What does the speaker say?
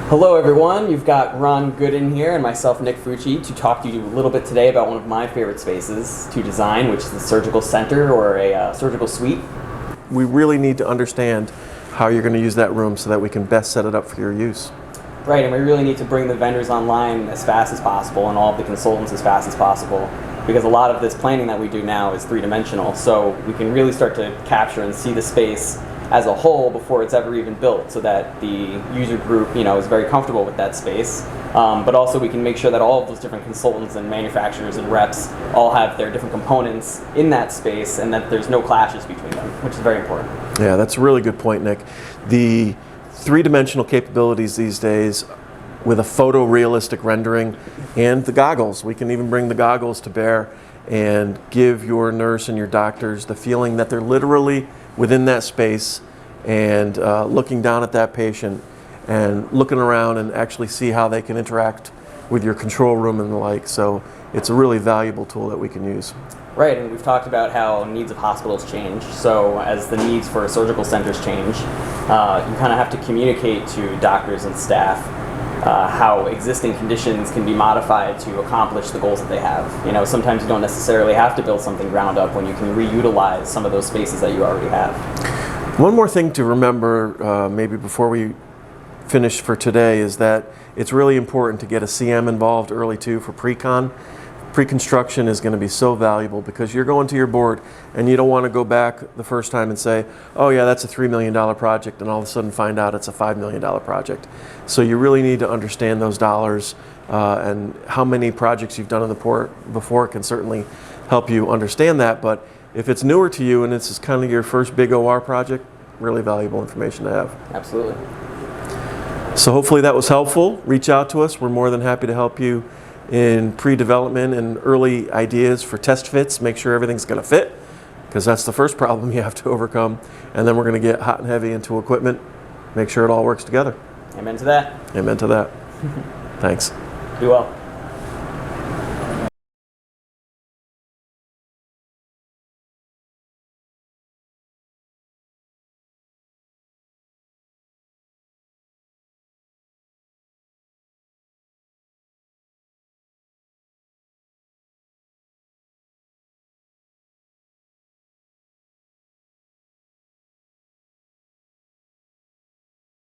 Hello everyone, you've got Ron Gooden here and myself, Nick Fucci, to talk to you a little bit today about one of my favorite spaces to design, which is the surgical center or a surgical suite. We really need to understand how you're going to use that room so that we can best set it up for your use. Right, and we really need to bring the vendors online as fast as possible and all of the consultants as fast as possible, because a lot of this planning that we do now is three-dimensional, so we can really start to capture and see the space as a whole before it's ever even built, so that the user group, is very comfortable with that space. But also we can make sure that all of those different consultants and manufacturers and reps all have their different components in that space, and that there's no clashes between them, which is very important. Yeah, that's a really good point, Nick. The three-dimensional capabilities these days with a photorealistic rendering and the goggles. We can even bring the goggles to bear and give your nurse and your doctors the feeling that they're literally within that space and looking down at that patient and looking around and actually see how they can interact with your control room and the like. So it's a really valuable tool that we can use. Right, and we've talked about how needs of hospitals change. So as the needs for surgical centers change, you kind of have to communicate to doctors and staff how existing conditions can be modified to accomplish the goals that they have. Sometimes you don't necessarily have to build something ground up when you can reutilize some of those spaces that you already have. One more thing to remember, maybe before we finish for today, is that it's really important to get a CM involved early too for pre-con. Preconstruction is going to be so valuable because you're going to your board and you don't want to go back the first time and say, oh yeah, that's a $3 million project, and all of a sudden find out it's a $5 million project. So you really need to understand those dollars, and how many projects you've done in the port before can certainly help you understand that. But if it's newer to you and this is kind of your first big OR project, really valuable information to have. Absolutely. So hopefully that was helpful. Reach out to us. We're more than happy to help you in pre-development and early ideas for test fits. Make sure everything's going to fit, because that's the first problem you have to overcome. And then we're going to get hot and heavy into equipment, make sure it all works together. Amen to that. Amen to that. Thanks. Be well.